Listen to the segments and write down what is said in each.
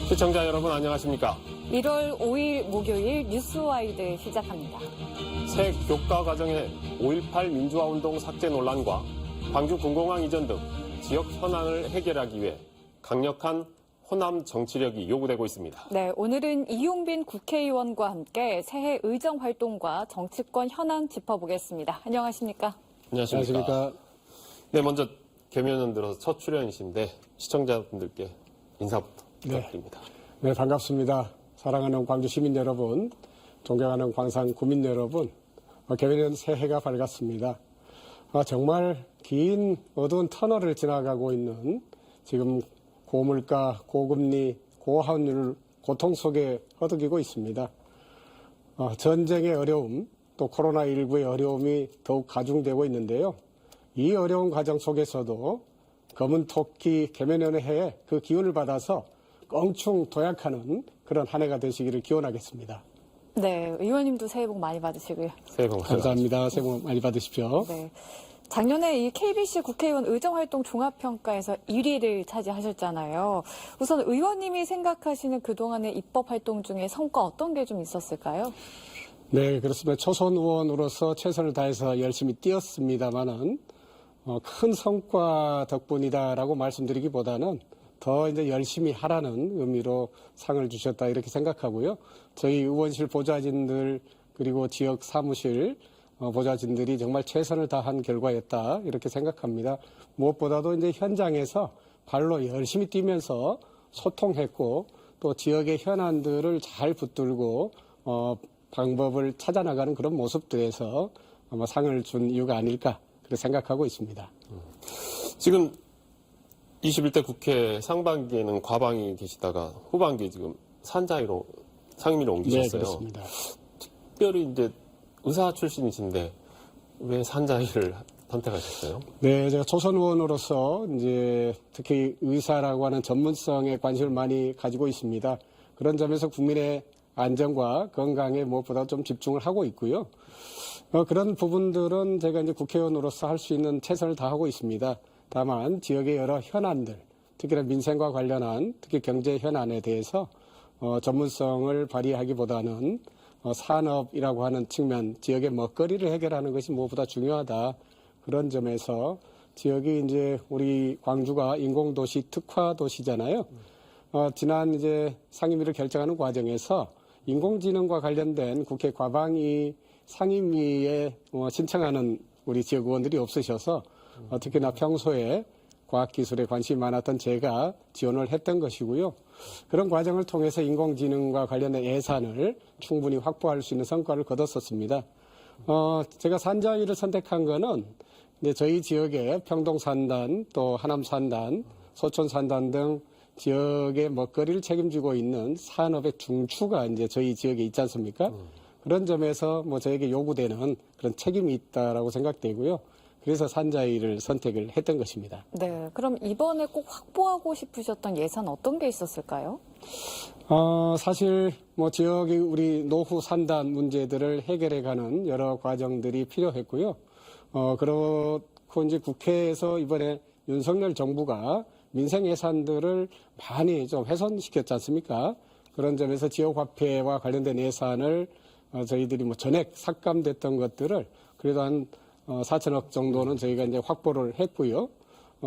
시청자 여러분 안녕하십니까? 1월 5일 목요일 뉴스와이드 시작합니다. 새 교과 과정의 5.18 민주화운동 삭제 논란과 광주 군공항 이전 등 지역 현안을 해결하기 위해 강력한 호남 정치력이 요구되고 있습니다. 네, 오늘은 이용빈 국회의원과 함께 새해 의정 활동과 정치권 현안 짚어보겠습니다. 안녕하십니까? 안녕하십니까? 네, 먼저 개면은 들어서 첫 출연이신데 시청자분들께 인사부터 부탁드립니다. 네, 반갑습니다. 사랑하는 광주 시민 여러분, 존경하는 광산 구민 여러분, 개면 새해가 밝았습니다. 정말 긴 어두운 터널을 지나가고 있는 지금 고물가, 고금리, 고환율 고통 속에 허덕이고 있습니다. 전쟁의 어려움, 또 코로나19의 어려움이 더욱 가중되고 있는데요. 이 어려운 과정 속에서도 검은 토끼 개면연의 해에 그 기운을 받아서 껑충 도약하는 그런 한 해가 되시기를 기원하겠습니다. 네, 의원님도 새해 복 많이 받으시고요. 새해 복 많이 감사합니다. 새해 복 많이 받으십시오. 네. 작년에 이 KBC 국회의원 의정활동 종합평가에서 1위를 차지하셨잖아요. 우선 의원님이 생각하시는 그동안의 입법활동 중에 성과 어떤 게 좀 있었을까요? 네, 그렇습니다. 초선 의원으로서 최선을 다해서 열심히 뛰었습니다만은 큰 성과 덕분이다라고 말씀드리기보다는 더 이제 열심히 하라는 의미로 상을 주셨다 이렇게 생각하고요. 저희 의원실 보좌진들 그리고 지역 사무실 보좌진들이 정말 최선을 다한 결과였다 이렇게 생각합니다. 무엇보다도 이제 현장에서 발로 열심히 뛰면서 소통했고 또 지역의 현안들을 잘 붙들고 방법을 찾아나가는 그런 모습들에서 아마 상을 준 이유가 아닐까 그렇게 생각하고 있습니다. 지금 21대 국회 상반기에는 과방위 계시다가 후반기에 지금 산자위로 상임위로 옮기셨어요. 네, 그렇습니다. 특별히 이제 의사 출신이신데 왜 산자위를 선택하셨어요? 네, 제가 초선 의원으로서 이제 특히 의사라고 하는 전문성에 관심을 많이 가지고 있습니다. 그런 점에서 국민의 안전과 건강에 무엇보다 좀 집중을 하고 있고요. 그런 부분들은 제가 이제 국회의원으로서 할 수 있는 최선을 다하고 있습니다. 다만 지역의 여러 현안들, 특히나 민생과 관련한 특히 경제 현안에 대해서 전문성을 발휘하기보다는 산업이라고 하는 측면, 지역의 먹거리를 해결하는 것이 무엇보다 중요하다. 그런 점에서 지역이 이제 우리 광주가 인공도시 특화도시잖아요. 지난 이제 상임위를 결정하는 과정에서 인공지능과 관련된 국회 과방위 상임위에 신청하는 우리 지역 의원들이 없으셔서 특히나 평소에 과학기술에 관심이 많았던 제가 지원을 했던 것이고요. 그런 과정을 통해서 인공지능과 관련된 예산을 충분히 확보할 수 있는 성과를 거뒀었습니다. 제가 산자위를 선택한 거는 이제 저희 지역의 평동산단, 또 하남산단, 소촌산단 등 지역의 먹거리를 책임지고 있는 산업의 중추가 이제 저희 지역에 있지 않습니까? 그런 점에서 저에게 요구되는 그런 책임이 있다라고 생각되고요. 그래서 산자위를 선택을 했던 것입니다. 네, 그럼 이번에 꼭 확보하고 싶으셨던 예산 어떤 게 있었을까요? 사실 지역의 우리 노후 산단 문제들을 해결해가는 여러 과정들이 필요했고요. 그렇고 이제 국회에서 이번에 윤석열 정부가 민생 예산들을 많이 좀 훼손시켰지 않습니까? 그런 점에서 지역화폐와 관련된 예산을 저희들이 전액 삭감됐던 것들을 그래도 한 4천억 정도는 저희가 이제 확보를 했고요.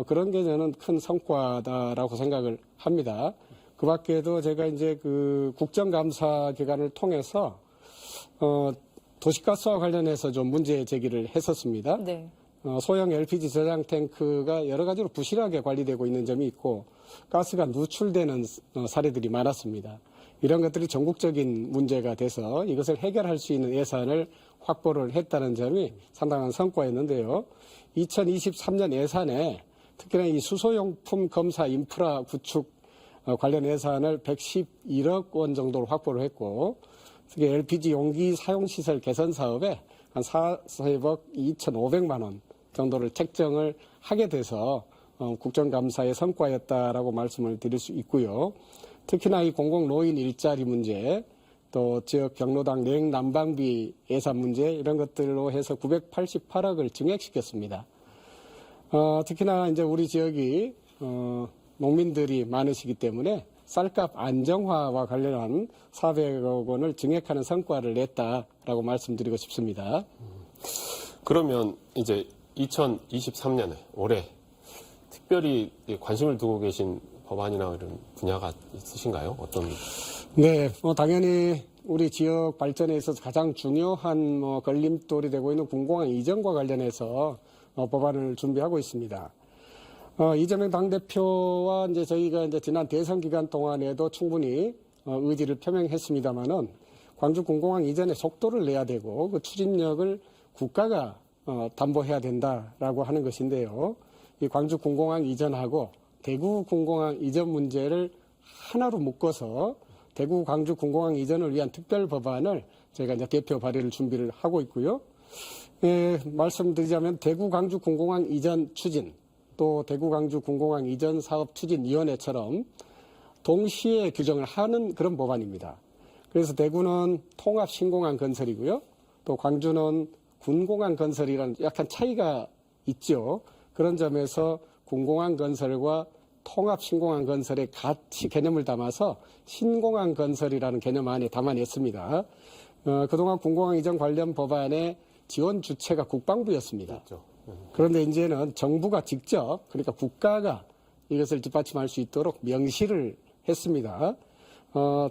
그런 게 저는 큰 성과다라고 생각을 합니다. 그 밖에도 제가 이제 그 국정감사 기간을 통해서 도시가스와 관련해서 좀 문제 제기를 했었습니다. 네. 소형 LPG 저장 탱크가 여러 가지로 부실하게 관리되고 있는 점이 있고 가스가 누출되는 사례들이 많았습니다. 이런 것들이 전국적인 문제가 돼서 이것을 해결할 수 있는 예산을 확보를 했다는 점이 상당한 성과였는데요. 2023년 예산에 특히나 이 수소용품 검사 인프라 구축 관련 예산을 111억 원 정도로 확보를 했고 특히 LPG 용기 사용시설 개선 사업에 한 4억 2,500만 원 정도를 책정을 하게 돼서 국정감사의 성과였다라고 말씀을 드릴 수 있고요. 특히나 이 공공노인 일자리 문제, 또 지역 경로당 냉난방비 예산 문제 이런 것들로 해서 988억을 증액시켰습니다. 특히나 이제 우리 지역이 농민들이 많으시기 때문에 쌀값 안정화와 관련한 400억 원을 증액하는 성과를 냈다라고 말씀드리고 싶습니다. 그러면 이제 2023년에 올해 특별히 관심을 두고 계신 법안이나 이런 분야가 있으신가요? 어떤? 네, 당연히 우리 지역 발전에 있어서 가장 중요한 걸림돌이 되고 있는 군공항 이전과 관련해서 법안을 준비하고 있습니다. 이재명 당대표와 이제 저희가 이제 지난 대선 기간 동안에도 충분히 의지를 표명했습니다만은 광주 군공항 이전에 속도를 내야 되고 그 추진력을 국가가 담보해야 된다라고 하는 것인데요. 이 광주 군공항 이전하고 대구 군공항 이전 문제를 하나로 묶어서 대구 광주 군공항 이전을 위한 특별 법안을 저희가 이제 대표 발의를 준비를 하고 있고요. 말씀드리자면 대구 광주 군공항 이전 추진 또 대구 광주 군공항 이전 사업 추진위원회처럼 동시에 규정을 하는 그런 법안입니다. 그래서 대구는 통합 신공항 건설이고요. 또 광주는 군공항 건설이라는 약간 차이가 있죠. 그런 점에서 군공항 건설과 통합 신공항 건설의 같이 개념을 담아서 신공항 건설이라는 개념 안에 담아냈습니다. 그동안 군공항 이전 관련 법안의 지원 주체가 국방부였습니다. 그렇죠. 그런데 이제는 정부가 직접, 그러니까 국가가 이것을 뒷받침할 수 있도록 명시를 했습니다.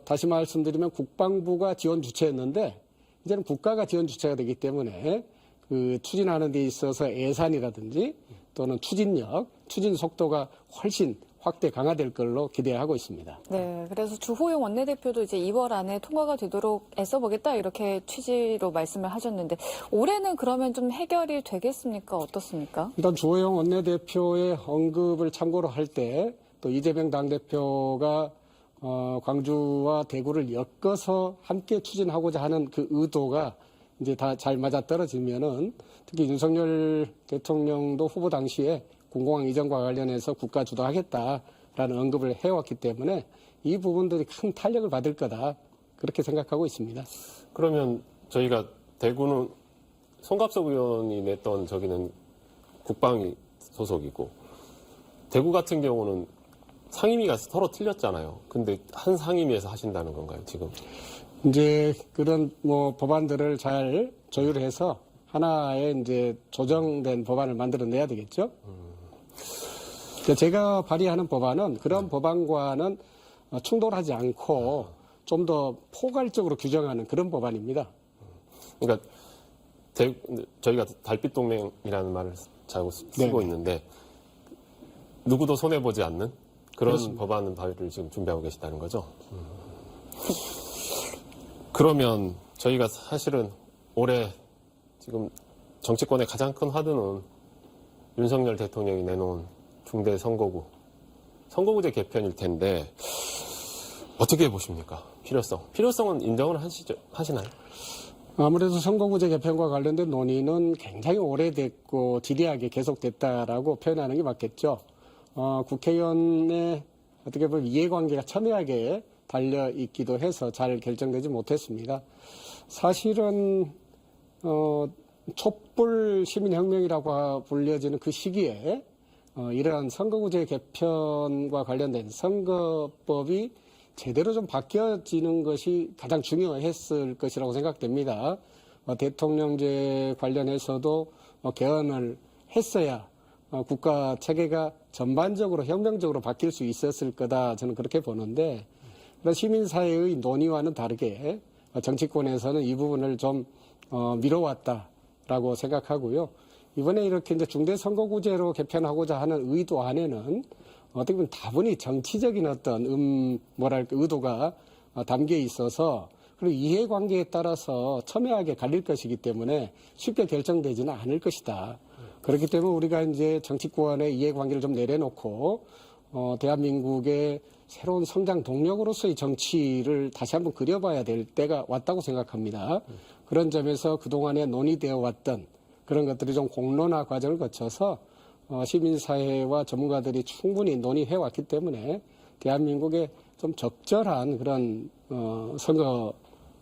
다시 말씀드리면 국방부가 지원 주체였는데 이제는 국가가 지원 주체가 되기 때문에 그 추진하는 데 있어서 예산이라든지 또는 추진력, 추진 속도가 훨씬 확대 강화될 걸로 기대하고 있습니다. 네, 그래서 주호영 원내대표도 이제 2월 안에 통과가 되도록 애써보겠다 이렇게 취지로 말씀을 하셨는데 올해는 그러면 좀 해결이 되겠습니까? 어떻습니까? 일단 주호영 원내대표의 언급을 참고로 할 때 또 이재명 당대표가 광주와 대구를 엮어서 함께 추진하고자 하는 그 의도가 이제 다 잘 맞아떨어지면은 특히 윤석열 대통령도 후보 당시에 군공항 이전과 관련해서 국가 주도하겠다라는 언급을 해왔기 때문에 이 부분들이 큰 탄력을 받을 거다 그렇게 생각하고 있습니다. 그러면 저희가 대구는 송갑석 의원이 냈던 저기는 국방위 소속이고 대구 같은 경우는 상임위가 서로 틀렸잖아요. 근데 한 상임위에서 하신다는 건가요, 지금? 이제 그런 법안들을 잘 조율해서 하나의 이제 조정된 법안을 만들어내야 되겠죠. 제가 발의하는 법안은 그런 법안과는 충돌하지 않고 좀 더 포괄적으로 규정하는 그런 법안입니다. 그러니까 저희가 달빛동맹이라는 말을 자꾸 쓰고 네네. 있는데 누구도 손해보지 않는 그런 그렇습니다. 법안 발의를 지금 준비하고 계시다는 거죠. 그러면 저희가 사실은 올해 지금 정치권의 가장 큰 화두는 윤석열 대통령이 내놓은 중대 선거구제 개편일 텐데 어떻게 보십니까? 필요성은 인정을 하시나요? 아무래도 선거구제 개편과 관련된 논의는 굉장히 오래됐고 지리하게 계속됐다라고 표현하는 게 맞겠죠. 국회의원의 어떻게 보면 이해관계가 첨예하게 달려 있기도 해서 잘 결정되지 못했습니다. 사실은 촛불 시민혁명이라고 불려지는 그 시기에 이러한 선거구제 개편과 관련된 선거법이 제대로 좀 바뀌어지는 것이 가장 중요했을 것이라고 생각됩니다. 대통령제 관련해서도 개헌을 했어야 국가 체계가 전반적으로 혁명적으로 바뀔 수 있었을 거다 저는 그렇게 보는데 그런 시민사회의 논의와는 다르게 정치권에서는 이 부분을 좀 미뤄왔다라고 생각하고요. 이번에 이렇게 이제 중대선거구제로 개편하고자 하는 의도 안에는 어떻게 보면 다분히 정치적인 어떤 의도가 담겨 있어서 그리고 이해관계에 따라서 첨예하게 갈릴 것이기 때문에 쉽게 결정되지는 않을 것이다. 그렇기 때문에 우리가 이제 정치권의 이해관계를 좀 내려놓고 대한민국의 새로운 성장 동력으로서의 정치를 다시 한번 그려봐야 될 때가 왔다고 생각합니다. 그런 점에서 그동안에 논의되어 왔던 그런 것들이 좀 공론화 과정을 거쳐서 시민사회와 전문가들이 충분히 논의해 왔기 때문에 대한민국의 좀 적절한 그런 선거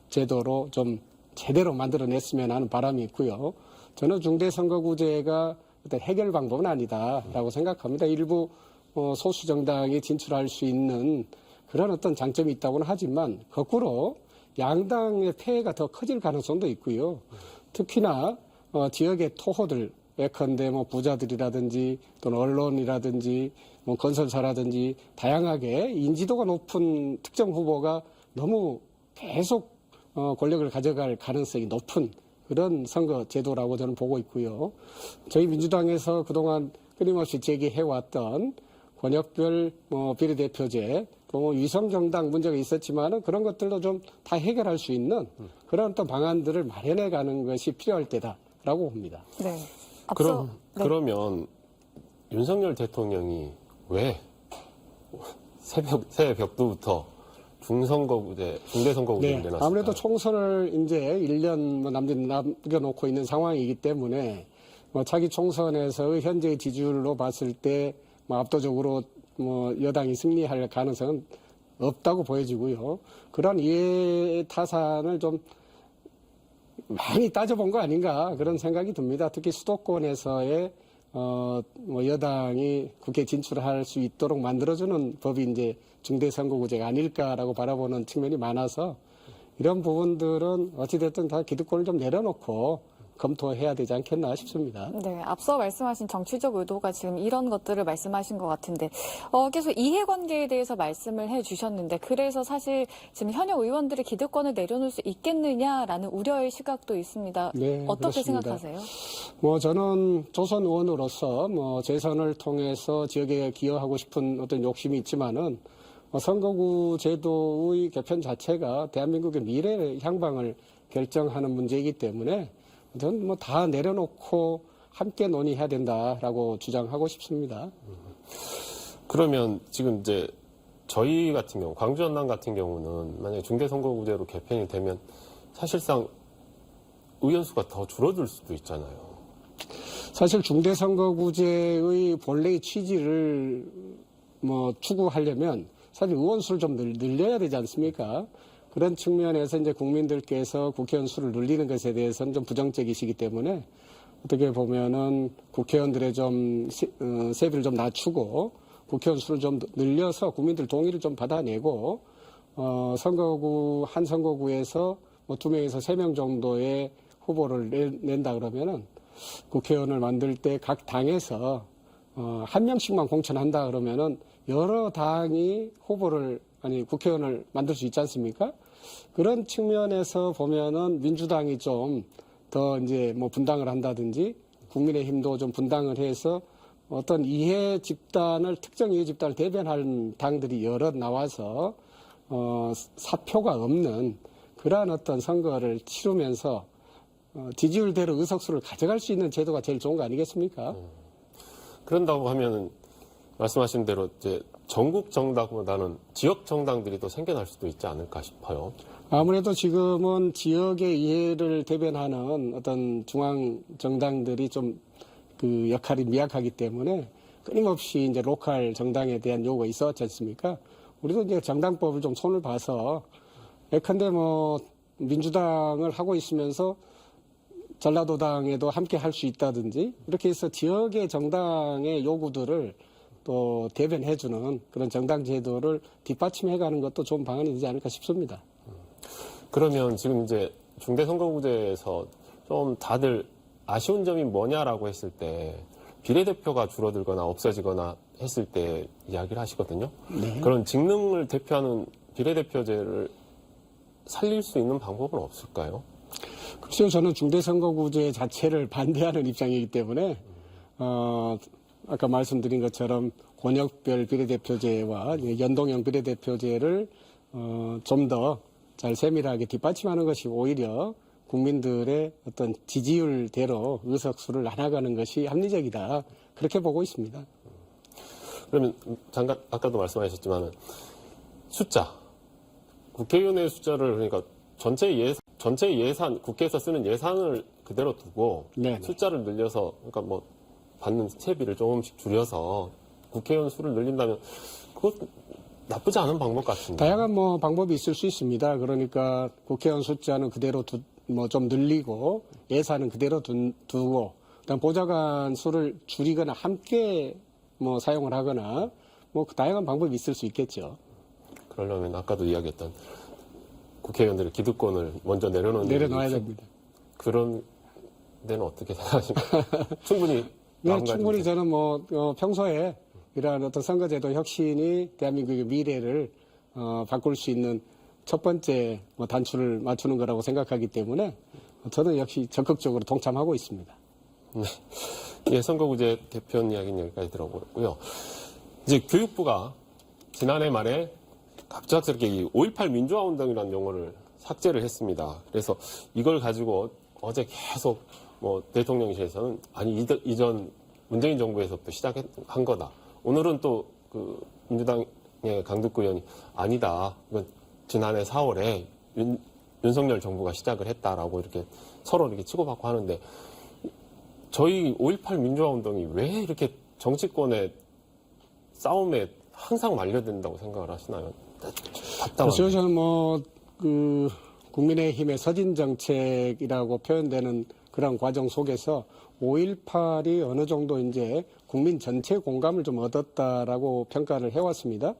제도로 좀 제대로 만들어냈으면 하는 바람이 있고요. 저는 중대선거구제가 어떤 해결 방법은 아니다라고 생각합니다. 일부 소수 정당이 진출할 수 있는 그런 어떤 장점이 있다고는 하지만 거꾸로 양당의 폐해가 더 커질 가능성도 있고요. 특히나 지역의 토호들, 예컨대 뭐 부자들이라든지 또는 언론이라든지 뭐 건설사라든지 다양하게 인지도가 높은 특정 후보가 너무 계속 권력을 가져갈 가능성이 높은 그런 선거 제도라고 저는 보고 있고요. 저희 민주당에서 그동안 끊임없이 제기해왔던 권역별 비례대표제, 또 위성정당 문제가 있었지만은 그런 것들도 좀 다 해결할 수 있는 그런 어떤 방안들을 마련해가는 것이 필요할 때다라고 봅니다. 네. 앞서, 네. 그러면 윤석열 대통령이 왜 새해 벽두부터 중대선거구제를 내놨을까요? 아무래도 총선을 이제 1년 남겨놓고 있는 상황이기 때문에 차기 총선에서의 현재의 지지율로 봤을 때 압도적으로 여당이 승리할 가능성은 없다고 보여지고요. 그런 이해타산을 좀 많이 따져본 거 아닌가 그런 생각이 듭니다. 특히 수도권에서의 여당이 국회 진출할 수 있도록 만들어주는 법이 이제 중대선거구제가 아닐까라고 바라보는 측면이 많아서 이런 부분들은 어찌됐든 다 기득권을 좀 내려놓고 검토해야 되지 않겠나 싶습니다. 네, 앞서 말씀하신 정치적 의도가 지금 이런 것들을 말씀하신 것 같은데 계속 이해관계에 대해서 말씀을 해주셨는데 그래서 사실 지금 현역 의원들이 기득권을 내려놓을 수 있겠느냐라는 우려의 시각도 있습니다. 네, 어떻게 그렇습니다. 생각하세요? 저는 조선 의원으로서 재선을 통해서 지역에 기여하고 싶은 어떤 욕심이 있지만은 선거구 제도의 개편 자체가 대한민국의 미래 향방을 결정하는 문제이기 때문에 저는 다 내려놓고 함께 논의해야 된다라고 주장하고 싶습니다. 그러면 지금 이제 저희 같은 경우, 광주 전남 같은 경우는 만약에 중대선거구제로 개편이 되면 사실상 의원 수가 더 줄어들 수도 있잖아요. 사실 중대선거구제의 본래의 취지를 추구하려면 사실 의원 수를 좀 늘려야 되지 않습니까? 그런 측면에서 이제 국민들께서 국회의원 수를 늘리는 것에 대해서는 좀 부정적이시기 때문에 어떻게 보면은 국회의원들의 좀 세비를 좀 낮추고 국회의원 수를 좀 늘려서 국민들 동의를 좀 받아내고 선거구 한 선거구에서 2명에서 3명 정도의 후보를 낸다 그러면은 국회의원을 만들 때 각 당에서 한 명씩만 공천한다 그러면은 여러 당이 국회의원을 만들 수 있지 않습니까? 그런 측면에서 보면은 민주당이 좀 더 이제 분당을 한다든지 국민의힘도 좀 분당을 해서 어떤 특정 이해 집단을 대변하는 당들이 여러 나와서 사표가 없는 그러한 어떤 선거를 치르면서 지지율대로 의석수를 가져갈 수 있는 제도가 제일 좋은 거 아니겠습니까? 그런다고 하면은 말씀하신 대로 이제 전국 정당보다는 지역 정당들이 더 생겨날 수도 있지 않을까 싶어요. 아무래도 지금은 지역의 이해를 대변하는 어떤 중앙 정당들이 좀 그 역할이 미약하기 때문에 끊임없이 이제 로컬 정당에 대한 요구가 있었지 않습니까? 우리도 이제 정당법을 좀 손을 봐서 예컨대 민주당을 하고 있으면서 전라도당에도 함께 할 수 있다든지 이렇게 해서 지역의 정당의 요구들을 또 대변해주는 그런 정당 제도를 뒷받침해가는 것도 좋은 방안이 되지 않을까 싶습니다. 그러면 지금 이제 중대선거구제에서 좀 다들 아쉬운 점이 뭐냐라고 했을 때 비례대표가 줄어들거나 없어지거나 했을 때 이야기를 하시거든요. 네. 그런 직능을 대표하는 비례대표제를 살릴 수 있는 방법은 없을까요? 글쎄요, 저는 중대선거구제 자체를 반대하는 입장이기 때문에 아까 말씀드린 것처럼 권역별 비례대표제와 연동형 비례대표제를 좀 더 잘 세밀하게 뒷받침하는 것이 오히려 국민들의 어떤 지지율대로 의석수를 나눠가는 것이 합리적이다. 그렇게 보고 있습니다. 그러면 잠깐 아까도 말씀하셨지만 숫자, 국회의원의 숫자를 그러니까 전체 예산 국회에서 쓰는 예산을 그대로 두고 네네. 숫자를 늘려서 그러니까 받는 세비를 조금씩 줄여서 국회의원 수를 늘린다면 그것 나쁘지 않은 방법 같습니다. 다양한 방법이 있을 수 있습니다. 그러니까 국회의원 숫자는 그대로 좀 늘리고 예산은 그대로 두고 그다음 보좌관 수를 줄이거나 함께 사용을 하거나 다양한 방법이 있을 수 있겠죠. 그러려면 아까도 이야기했던 국회의원들의 기득권을 먼저 내려놔야 됩니다. 그런 데는 어떻게 생각하십니까? 충분히 네, 마음가짐이 충분히 저는 평소에 이러한 어떤 선거제도 혁신이 대한민국의 미래를 바꿀 수 있는 첫 번째 단추를 맞추는 거라고 생각하기 때문에 저는 역시 적극적으로 동참하고 있습니다. 네. 예, 선거구제 개편 이야기는 여기까지 들어보고요. 이제 교육부가 지난해 말에 갑작스럽게 이 5.18 민주화 운동이라는 용어를 삭제를 했습니다. 그래서 이걸 가지고 어제 계속 대통령실에서는 아니 이전 문재인 정부에서부터 시작한 거다. 오늘은 또 그 민주당의 강두구 의원이 아니다. 이건 지난해 4월에 윤석열 정부가 시작을 했다라고 이렇게 서로 이렇게 치고받고 하는데 저희 5.18 민주화 운동이 왜 이렇게 정치권의 싸움에 항상 말려든다고 생각을 하시나요? 답답합니다. 그래서 저는 국민의힘의 서진 정책이라고 표현되는 그런 과정 속에서 5.18이 어느 정도 이제 국민 전체 공감을 좀 얻었다라고 평가를 해왔습니다.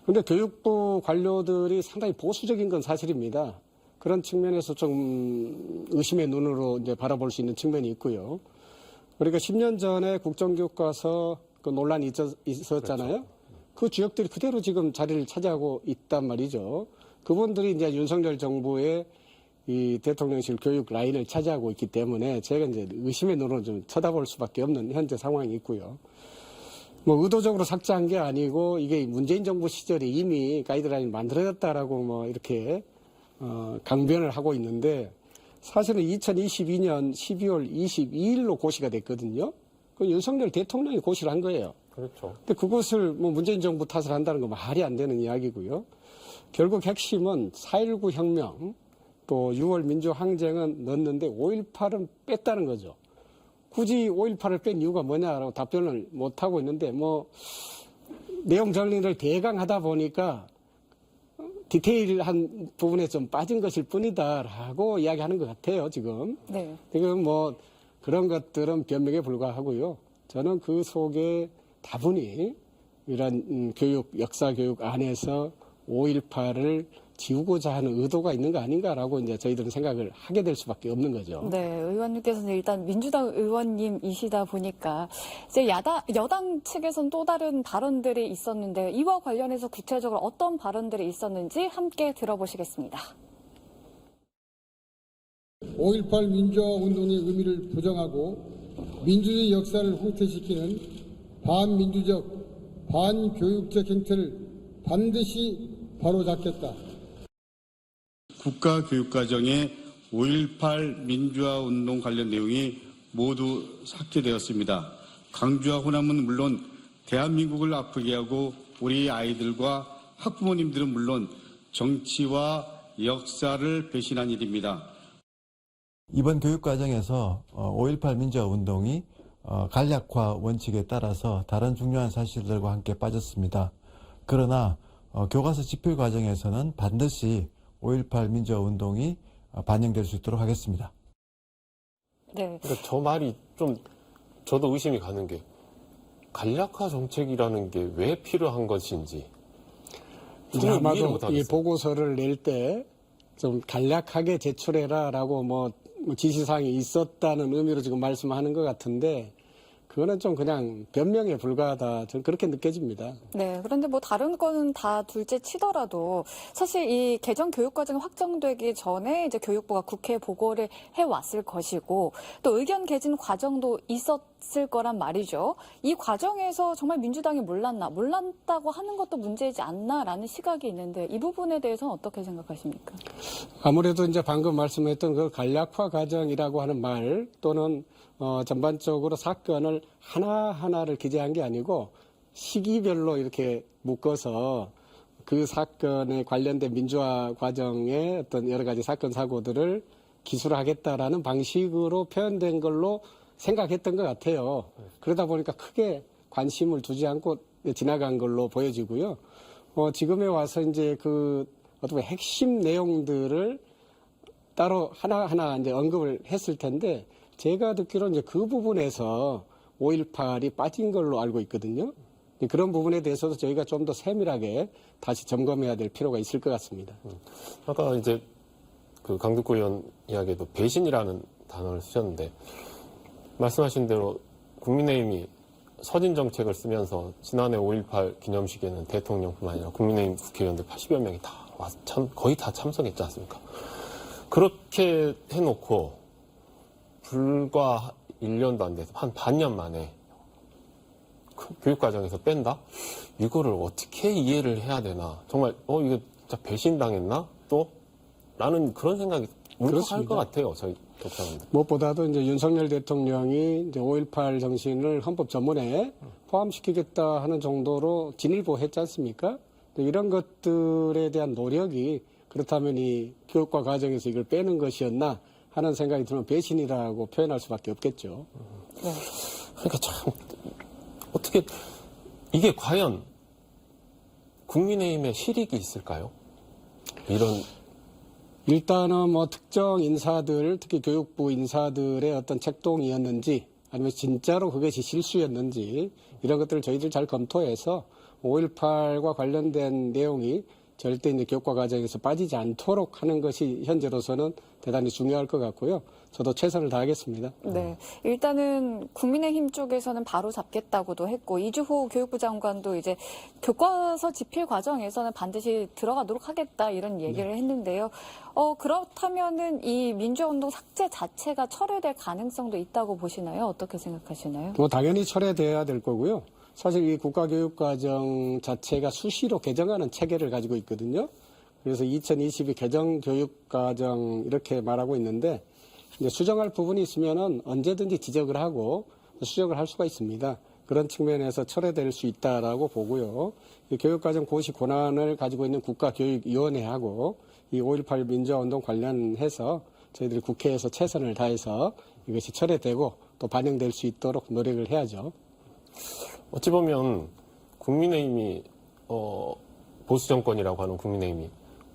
그런데 교육부 관료들이 상당히 보수적인 건 사실입니다. 그런 측면에서 좀 의심의 눈으로 이제 바라볼 수 있는 측면이 있고요. 그러니까 10년 전에 국정교과서 그 논란이 있었잖아요. 그렇죠. 그 지역들이 그대로 지금 자리를 차지하고 있단 말이죠. 그분들이 이제 윤석열 정부의 이 대통령실 교육 라인을 차지하고 있기 때문에 제가 이제 의심의 눈으로 좀 쳐다볼 수밖에 없는 현재 상황이 있고요. 의도적으로 삭제한 게 아니고 이게 문재인 정부 시절에 이미 가이드라인이 만들어졌다라고 이렇게 강변을 하고 있는데 사실은 2022년 12월 22일로 고시가 됐거든요. 그 윤석열 대통령이 고시를 한 거예요. 그렇죠. 근데 그것을 문재인 정부 탓을 한다는 건 말이 안 되는 이야기고요. 결국 핵심은 4.19 혁명 또 6월 민주항쟁은 넣었는데 5.18은 뺐다는 거죠. 굳이 5.18을 뺀 이유가 뭐냐라고 답변을 못 하고 있는데 내용 정리를 대강 하다 보니까 디테일한 부분에 좀 빠진 것일 뿐이다라고 이야기하는 것 같아요, 지금. 네. 지금 그런 것들은 변명에 불과하고요. 저는 그 속에 다분히 이런 역사 교육 안에서 5.18을 지우고자 하는 의도가 있는 거 아닌가라고 이제 저희들은 생각을 하게 될 수밖에 없는 거죠. 네, 의원님께서는 일단 민주당 의원님이시다 보니까 이제 여당 측에서는 또 다른 발언들이 있었는데 이와 관련해서 구체적으로 어떤 발언들이 있었는지 함께 들어보시겠습니다. 5.18 민주화 운동의 의미를 부정하고 민주주의 역사를 후퇴시키는 반민주적, 반교육적 행태를 반드시 바로잡겠다. 국가교육과정에 5.18 민주화운동 관련 내용이 모두 삭제되었습니다. 강주와 호남은 물론 대한민국을 아프게 하고 우리 아이들과 학부모님들은 물론 정치와 역사를 배신한 일입니다. 이번 교육과정에서 5.18 민주화운동이 간략화 원칙에 따라서 다른 중요한 사실들과 함께 빠졌습니다. 그러나 교과서 집필 과정에서는 반드시 5.18 민주화운동이 반영될 수 있도록 하겠습니다. 네. 그러니까 저 말이 좀 저도 의심이 가는 게 간략화 정책이라는 게 왜 필요한 것인지 이제 아마도 이 보고서를 낼 때 좀 간략하게 제출해라라고 지시사항이 있었다는 의미로 지금 말씀하는 것 같은데 그거는 좀 그냥 변명에 불과하다. 저는 그렇게 느껴집니다. 네. 그런데 다른 거는 다 둘째 치더라도 사실 이 개정 교육과정이 확정되기 전에 이제 교육부가 국회에 보고를 해왔을 것이고 또 의견 개진 과정도 있었을 거란 말이죠. 이 과정에서 정말 민주당이 몰랐다고 하는 것도 문제이지 않나라는 시각이 있는데 이 부분에 대해서는 어떻게 생각하십니까? 아무래도 이제 방금 말씀했던 그 간략화 과정이라고 하는 말 또는 전반적으로 사건을 하나하나를 기재한 게 아니고 시기별로 이렇게 묶어서 그 사건에 관련된 민주화 과정의 어떤 여러 가지 사건 사고들을 기술하겠다라는 방식으로 표현된 걸로 생각했던 것 같아요. 그러다 보니까 크게 관심을 두지 않고 지나간 걸로 보여지고요. 지금에 와서 이제 어떻게 핵심 내용들을 따로 하나하나 이제 언급을 했을 텐데 제가 듣기로 이제 그 부분에서 5.18이 빠진 걸로 알고 있거든요. 그런 부분에 대해서도 저희가 좀 더 세밀하게 다시 점검해야 될 필요가 있을 것 같습니다. 아까 이제 그 강득구 의원 이야기에도 배신이라는 단어를 쓰셨는데 말씀하신 대로 국민의힘이 서진 정책을 쓰면서 지난해 5.18 기념식에는 대통령뿐만 아니라 국민의힘 국회의원들 80여 명이 다 와서 거의 다 참석했지 않습니까? 그렇게 해놓고 불과 1년도 안 돼서 한 반년 만에 교육과정에서 뺀다? 이거를 어떻게 이해를 해야 되나? 정말 이거 진짜 배신당했나? 또? 라는 그런 생각이 울컥할 것 같아요. 저희 독자분들. 무엇보다도 이제 윤석열 대통령이 이제 5.18 정신을 헌법 전문에 포함시키겠다 하는 정도로 진일보했지 않습니까? 이런 것들에 대한 노력이 그렇다면 이 교육과 과정에서 이걸 빼는 것이었나 하는 생각이 들면 배신이라고 표현할 수밖에 없겠죠. 네. 그러니까 참 어떻게 이게 과연 국민의힘의 실익이 있을까요? 이런 일단은 뭐 특정 인사들, 특히 교육부 인사들의 어떤 책동이었는지 아니면 진짜로 그것이 실수였는지 이런 것들을 저희들 잘 검토해서 5.18과 관련된 내용이 절대 이제 교육과 과정에서 빠지지 않도록 하는 것이 현재로서는 대단히 중요할 것 같고요. 저도 최선을 다하겠습니다. 네. 일단은 국민의힘 쪽에서는 바로 잡겠다고도 했고, 이주호 교육부 장관도 이제 교과서 집필 과정에서는 반드시 들어가도록 하겠다 이런 얘기를 했는데요. 그렇다면은 이 민주화운동 삭제 자체가 철회될 가능성도 있다고 보시나요? 어떻게 생각하시나요? 뭐 당연히 철회돼야 될 거고요. 사실 이 국가교육과정 자체가 수시로 개정하는 체계를 가지고 있거든요. 그래서 2022 개정교육과정 이렇게 말하고 있는데 이제 수정할 부분이 있으면은 언제든지 지적을 하고 수정을 할 수가 있습니다. 그런 측면에서 철회될 수 있다라고 보고요. 이 교육과정 고시 권한을 가지고 있는 국가교육위원회하고 이 5.18 민주화운동 관련해서 저희들이 국회에서 최선을 다해서 이것이 철회되고 또 반영될 수 있도록 노력을 해야죠. 어찌 보면 국민의힘이 보수 정권이라고 하는 국민의힘이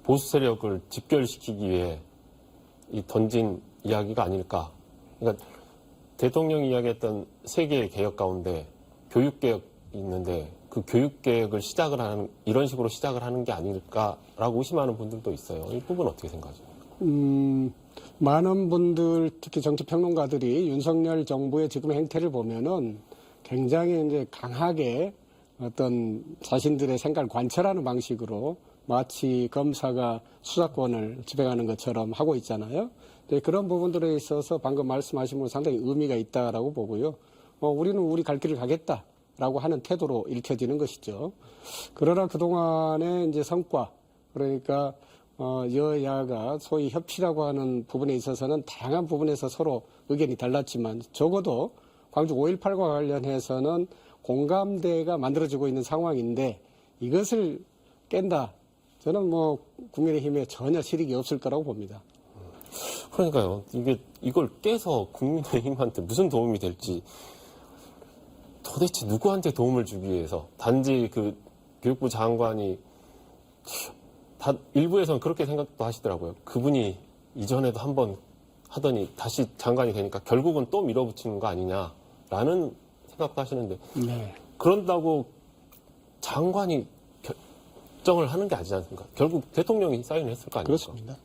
보수 세력을 집결시키기 위해 이 던진 이야기가 아닐까. 그러니까 대통령이 이야기했던 세 개의 개혁 가운데 교육개혁이 있는데 그 교육개혁을 시작을 하는 이런 식으로 시작을 하는 게 아닐까라고 의심하는 분들도 있어요. 이 부분 어떻게 생각하세요? 많은 분들 특히 정치평론가들이 윤석열 정부의 지금의 행태를 보면은 굉장히 이제 강하게 어떤 자신들의 생각을 관철하는 방식으로 마치 검사가 수사권을 집행하는 것처럼 하고 있잖아요. 그런 부분들에 있어서 방금 말씀하신 분 상당히 의미가 있다라고 보고요. 우리는 우리 갈 길을 가겠다라고 하는 태도로 읽혀지는 것이죠. 그러나 그동안의 이제 성과, 그러니까 여야가 소위 협치라고 하는 부분에 있어서는 다양한 부분에서 서로 의견이 달랐지만 적어도 광주 5.18과 관련해서는 공감대가 만들어지고 있는 상황인데 이것을 깬다. 저는 뭐 국민의힘에 전혀 실익이 없을 거라고 봅니다. 그러니까요. 이걸 깨서 국민의힘한테 무슨 도움이 될지 도대체 누구한테 도움을 주기 위해서 단지 그 교육부 장관이 일부에서는 그렇게 생각도 하시더라고요. 그분이 이전에도 한번 하더니 다시 장관이 되니까 결국은 또 밀어붙이는 거 아니냐라는 생각도 하시는데 네. 그런다고 장관이 결정을 하는 게 아니지 않습니까? 결국 대통령이 사인을 했을 거 아닙니까? 그렇습니다.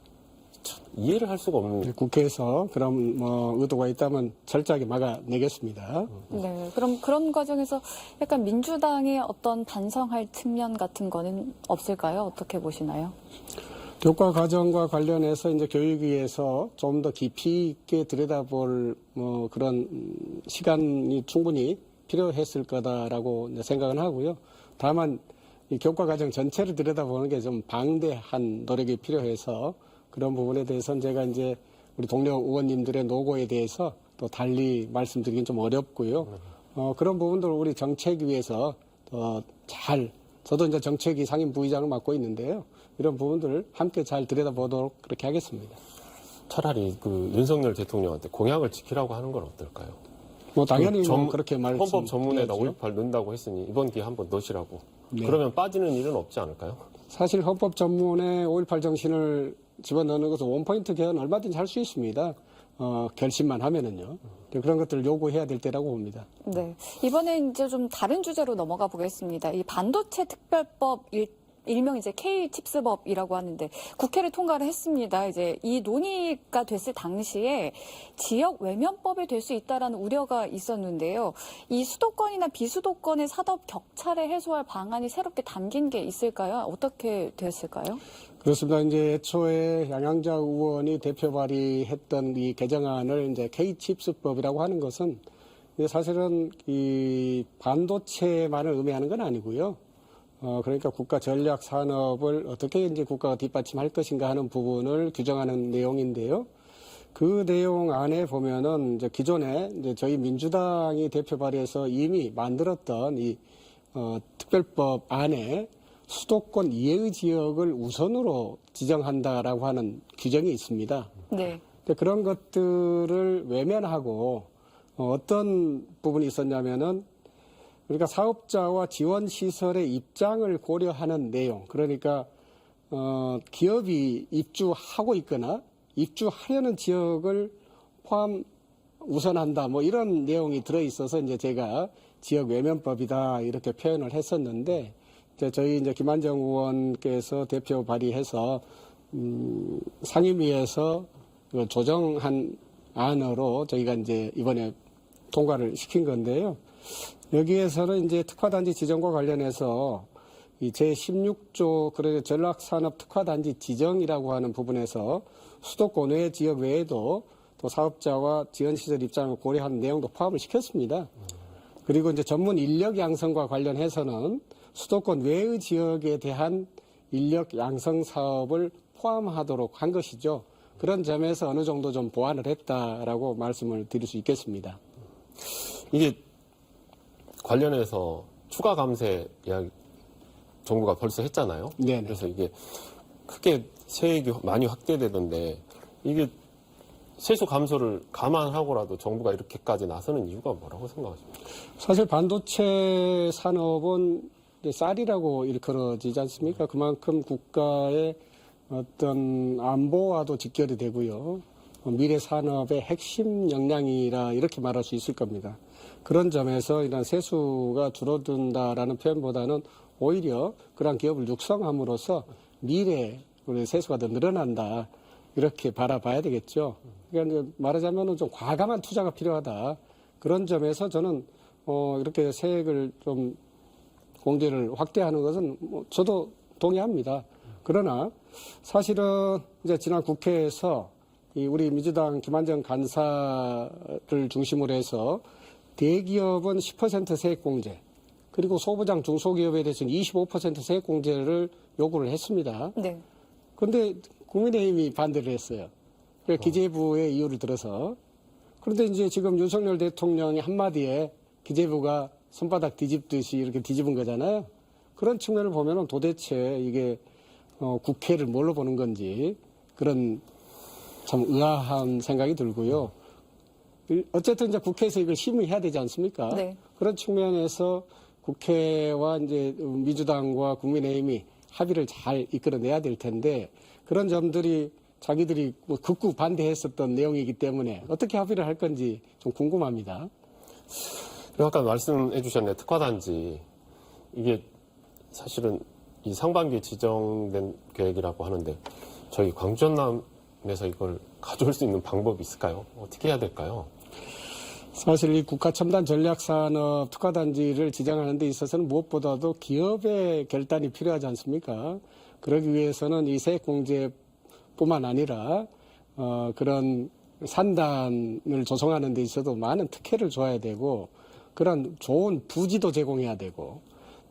참 이해를 할 수가 없는. 국회에서 그런 의도가 있다면 철저하게 막아내겠습니다. 네. 그럼 그런 과정에서 약간 민주당의 어떤 반성할 측면 같은 거는 없을까요? 어떻게 보시나요? 교과 과정과 관련해서 이제 교육위에서 좀 더 깊이 있게 들여다볼 그런 시간이 충분히 필요했을 거다라고 생각은 하고요. 다만 이 교과 과정 전체를 들여다보는 게 좀 방대한 노력이 필요해서 그런 부분에 대해서는 제가 이제 우리 동료 의원님들의 노고에 대해서 또 달리 말씀드리긴 좀 어렵고요. 그런 부분들을 우리 정책위에서 저도 이제 정책위 상임 부의장을 맡고 있는데요. 이런 부분들을 함께 잘 들여다보도록 그렇게 하겠습니다. 차라리 그 윤석열 대통령한테 공약을 지키라고 하는 건 어떨까요? 당연히 그렇게 헌법 전문에다 말씀드려야죠. 5.18 넣는다고 했으니 이번 기회에 한번 넣으시라고. 네. 그러면 빠지는 일은 없지 않을까요? 사실 헌법 전문에 5.18 정신을 집어넣는 것은 원포인트 개헌 얼마든지 할 수 있습니다. 결심만 하면은요. 그런 것들을 요구해야 될 때라고 봅니다. 네. 이번에 이제 좀 다른 주제로 넘어가 보겠습니다. 이 반도체 특별법 일명 이제 K-칩스법이라고 하는데 국회를 통과를 했습니다. 이제 이 논의가 됐을 당시에 지역 외면법이 될 수 있다라는 우려가 있었는데요. 이 수도권이나 비수도권의 산업 격차를 해소할 방안이 새롭게 담긴 게 있을까요? 어떻게 됐을까요? 그렇습니다. 이제 애초에 양양자 의원이 대표 발의했던 이 개정안을 이제 K-칩스법이라고 하는 것은 사실은 이 반도체만을 의미하는 건 아니고요. 그러니까 국가 전략 산업을 어떻게 이제 국가가 뒷받침할 것인가 하는 부분을 규정하는 내용인데요. 그 내용 안에 보면은 이제 기존에 이제 저희 민주당이 대표 발의해서 이미 만들었던 이 특별법 안에 수도권 이외의 지역을 우선으로 지정한다라고 하는 규정이 있습니다. 네. 그런 것들을 외면하고 어떤 부분이 있었냐면은 그러니까 사업자와 지원 시설의 입장을 고려하는 내용. 그러니까 기업이 입주하고 있거나 입주하려는 지역을 포함 우선한다. 뭐 이런 내용이 들어 있어서 이제 제가 지역 외면법이다 이렇게 표현을 했었는데 저희 이제 김한정 의원께서 대표 발의해서 상임위에서 조정한 안으로 저희가 이제 이번에 통과를 시킨 건데요. 여기에서는 이제 특화단지 지정과 관련해서 이 제16조 그래 전략산업 특화단지 지정이라고 하는 부분에서 수도권 외 지역 외에도 또 사업자와 지원시설 입장을 고려하는 내용도 포함을 시켰습니다. 그리고 이제 전문 인력 양성과 관련해서는 수도권 외의 지역에 대한 인력 양성 사업을 포함하도록 한 것이죠. 그런 점에서 어느 정도 좀 보완을 했다라고 말씀을 드릴 수 있겠습니다. 이게 관련해서 추가 감세 이야기 정부가 벌써 했잖아요. 네네. 그래서 이게 크게 세액이 많이 확대되던데 이게 세수 감소를 감안하고라도 정부가 이렇게까지 나서는 이유가 뭐라고 생각하십니까? 사실 반도체 산업은 이제 쌀이라고 일컬어지지 않습니까? 그만큼 국가의 어떤 안보와도 직결이 되고요. 미래 산업의 핵심 역량이라 이렇게 말할 수 있을 겁니다. 그런 점에서 이런 세수가 줄어든다라는 표현보다는 오히려 그런 기업을 육성함으로써 미래 우리 세수가 더 늘어난다 이렇게 바라봐야 되겠죠. 그러니까 말하자면 좀 과감한 투자가 필요하다. 그런 점에서 저는 이렇게 세액을 좀 공제를 확대하는 것은 저도 동의합니다. 그러나 사실은 이제 지난 국회에서 이 우리 민주당 김한정 간사를 중심으로 해서 대기업은 10% 세액 공제, 그리고 소부장 중소기업에 대해서는 25% 세액 공제를 요구를 했습니다. 네. 그런데 국민의힘이 반대를 했어요. 기재부의 이유를 들어서. 그런데 이제 지금 윤석열 대통령이 한마디에 기재부가 손바닥 뒤집듯이 이렇게 뒤집은 거잖아요. 그런 측면을 보면은 도대체 이게 국회를 뭘로 보는 건지 그런 참 의아한 생각이 들고요. 어쨌든 이제 국회에서 이걸 심의해야 되지 않습니까? 네. 그런 측면에서 국회와 이제 민주당과 국민의힘이 합의를 잘 이끌어내야 될 텐데 그런 점들이 자기들이 뭐 극구 반대했었던 내용이기 때문에 어떻게 합의를 할 건지 좀 궁금합니다. 아까 말씀해 주셨네 특화단지 이게 사실은 이 상반기에 지정된 계획이라고 하는데 저희 광주 전남에서 이걸 가져올 수 있는 방법이 있을까요? 어떻게 해야 될까요? 사실 이 국가첨단 전략산업 특화단지를 지정하는 데 있어서는 무엇보다도 기업의 결단이 필요하지 않습니까? 그러기 위해서는 이 세액공제뿐만 아니라 그런 산단을 조성하는 데 있어도 많은 특혜를 줘야 되고 그런 좋은 부지도 제공해야 되고